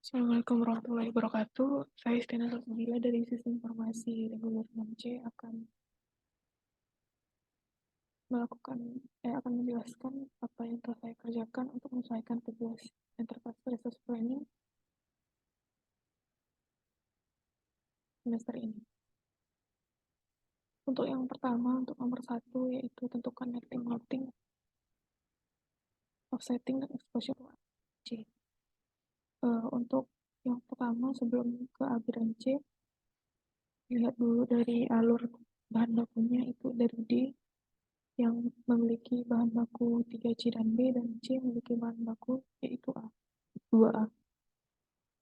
Assalamualaikum warahmatullahi wabarakatuh. Saya Istina Salsabila dari Sistem Informasi Reguler 6C akan menjelaskan apa yang telah saya kerjakan untuk menyelesaikan tugas Enterprise Resource Planning semester ini. Untuk yang pertama, untuk nomor 1, yaitu tentukan netting, loading, offsetting, dan exposure C. Untuk yang pertama, sebelum ke A, B, dan C, lihat dulu dari alur bahan bakunya, itu dari D yang memiliki bahan baku 3C dan B, dan C memiliki bahan baku yaitu A, 2A.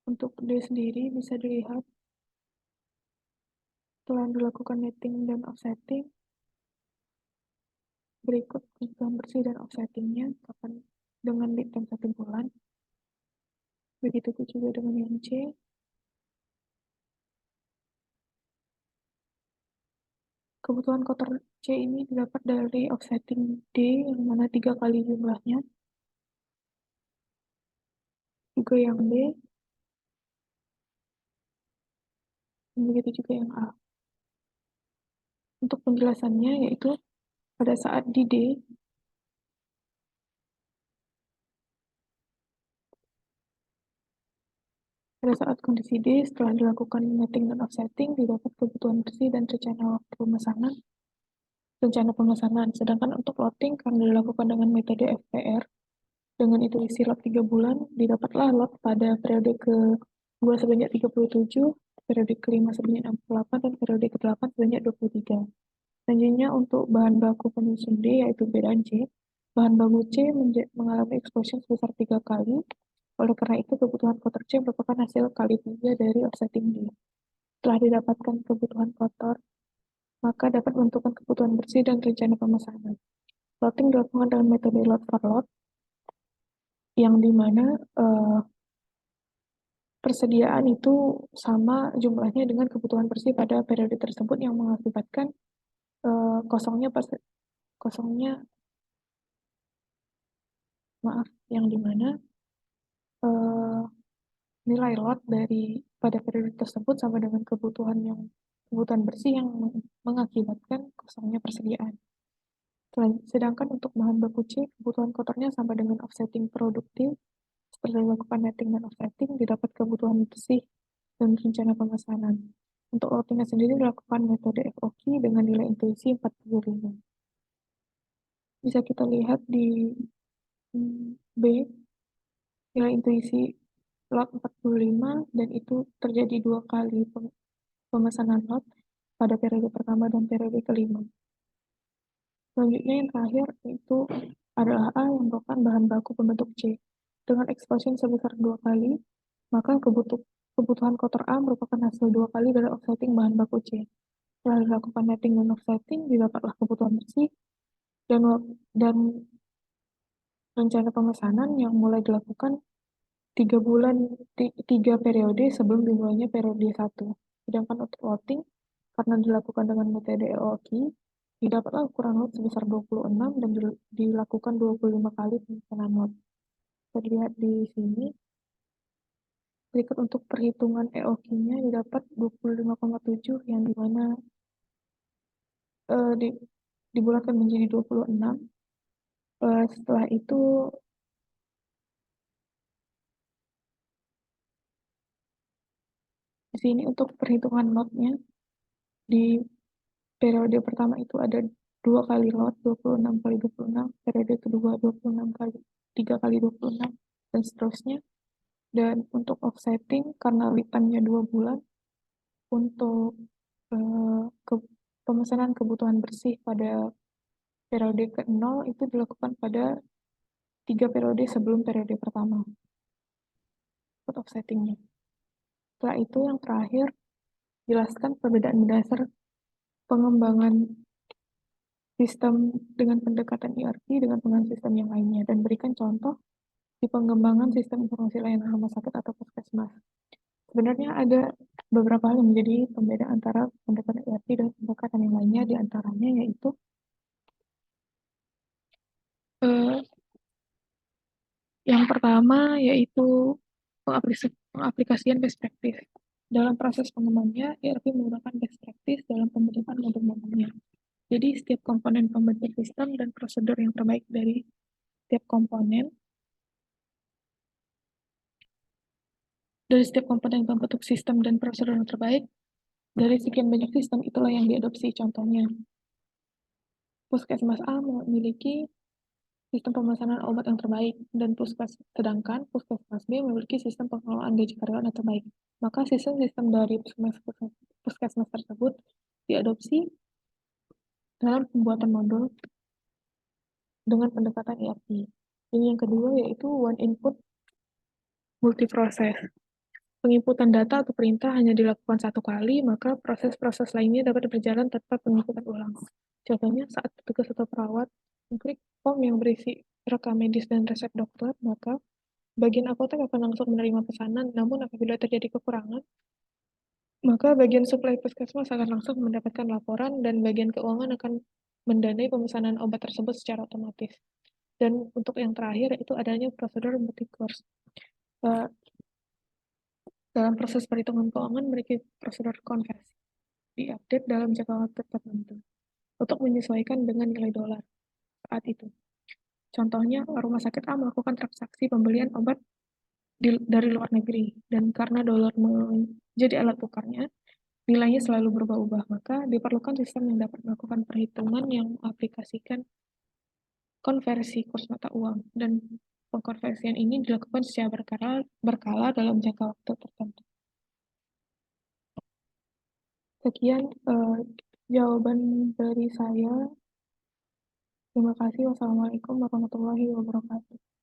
Untuk D sendiri bisa dilihat setelah dilakukan netting dan offsetting, berikut kebutuhan bersih dan offsettingnya dengan lead time 1 bulan. Begitu juga dengan yang C. Kebutuhan kotor C ini didapat dari offsetting D yang mana 3 kali jumlahnya. Juga yang B. Dan begitu juga yang A. Untuk penjelasannya yaitu pada saat di D, pada saat kondisi D, setelah dilakukan netting dan offsetting, didapat kebutuhan bersih dan rencana pemesanan. Sedangkan untuk loading, karena dilakukan dengan metode FPR, dengan itu isi lot 3 bulan, didapatlah lot pada periode ke-2 sebanyak 37, periode ke-5 sebanyak 68, dan periode ke-8 sebanyak 23. Selanjutnya, untuk bahan baku penyusun D, yaitu B dan C, bahan baku C mengalami exposure sebesar 3 kali. Oleh karena itu, kebutuhan kotor C merupakan hasil kali 3 dari offsetting D. Setelah didapatkan kebutuhan kotor, maka dapat menentukan kebutuhan bersih dan rencana pemesanan. Loading dilakukan dengan metode load for load, yang dimana persediaan itu sama jumlahnya dengan kebutuhan bersih pada periode tersebut, yang mengakibatkan yang dimana nilai lot pada periode tersebut sama dengan kebutuhan bersih yang mengakibatkan kosongnya persediaan. Sedangkan untuk bahan baku C, kebutuhan kotornya sama dengan offsetting produktif. Setelah dilakukan netting dan offsetting, didapat kebutuhan bersih dan rencana pemesanan. Untuk loadingnya sendiri dilakukan metode FOQ dengan nilai intuisi 45. Bisa kita lihat di B, nilai intuisi lot 45, dan itu terjadi 2 kali pemesanan lot pada periode pertama dan periode kelima. Selanjutnya yang terakhir itu adalah A yang merupakan bahan baku pembentuk C. Dengan exposure sebesar 2 kali, maka kebutuhan kotor A merupakan hasil 2 kali dari offsetting bahan baku C. Setelah dilakukan netting dan offsetting, didapatlah kebutuhan bersih dan rencana pemesanan yang mulai dilakukan 3 periode sebelum dimulainya periode 1. Sedangkan untuk loading, karena dilakukan dengan metode LOQ, didapatlah ukuran lot sebesar 26 dan dilakukan 25 kali pemesanan lot. Bisa dilihat di sini. Berikut untuk perhitungan EOQ-nya didapat 25,7, yang dimana dibulatkan menjadi 26. Setelah itu di sini untuk perhitungan lotnya, di periode pertama itu ada 2 kali lot, 26 kali 26, periode kedua 26 kali 3 kali 26, dan seterusnya. Dan untuk offsetting, karena lead time-nya 2 bulan, untuk pemesanan kebutuhan bersih pada periode ke-0 itu dilakukan pada 3 periode sebelum periode pertama untuk offsettingnya. Setelah itu yang terakhir, jelaskan perbedaan dasar pengembangan sistem dengan pendekatan ERP dengan pengembangan sistem yang lainnya, dan berikan contoh di pengembangan sistem informasi layanan rumah sakit atau puskesmas. Sebenarnya ada beberapa hal yang menjadi pembeda antara pendekatan ERP dan pendekatan yang lainnya, di antaranya yaitu yang pertama yaitu Pengaplikasian best practice. Dalam proses pengembangannya, ERP menggunakan best practice dalam pembentukan modul-modulnya. Jadi, setiap komponen pembentuk sistem dan prosedur yang terbaik dari setiap komponen pembentuk sistem dan prosedur yang terbaik dari sekian banyak sistem itulah yang diadopsi. Contohnya, Puskesmas A memiliki sistem pemesanan obat yang terbaik, dan sedangkan Puskesmas B memiliki sistem pengelolaan gaji karyawan yang terbaik. Maka sistem-sistem dari puskesmas tersebut diadopsi dalam pembuatan modul dengan pendekatan ERP. Ini yang kedua yaitu one input multiproses. Penginputan data atau perintah hanya dilakukan satu kali, maka proses-proses lainnya dapat berjalan tanpa penginputan ulang. Contohnya, saat petugas atau perawat mengklik form yang berisi rekam medis dan resep dokter, maka bagian apotek akan langsung menerima pesanan, namun apabila terjadi kekurangan, maka bagian suplai puskesmas akan langsung mendapatkan laporan dan bagian keuangan akan mendanai pemesanan obat tersebut secara otomatis. Dan untuk yang terakhir itu adanya prosedur multi-course. Dalam proses perhitungan keuangan memiliki prosedur konversi diupdate dalam jangka waktu tertentu untuk menyesuaikan dengan nilai dolar saat itu. Contohnya, rumah sakit A melakukan transaksi pembelian obat dari luar negeri, dan karena dolar menjadi alat tukarnya, nilainya selalu berubah-ubah, maka diperlukan sistem yang dapat melakukan perhitungan yang mengaplikasikan konversi kurs mata uang, dan pengkonversian ini dilakukan secara berkala dalam jangka waktu tertentu. Sekian jawaban dari saya. Terima kasih. Wassalamualaikum warahmatullahi wabarakatuh.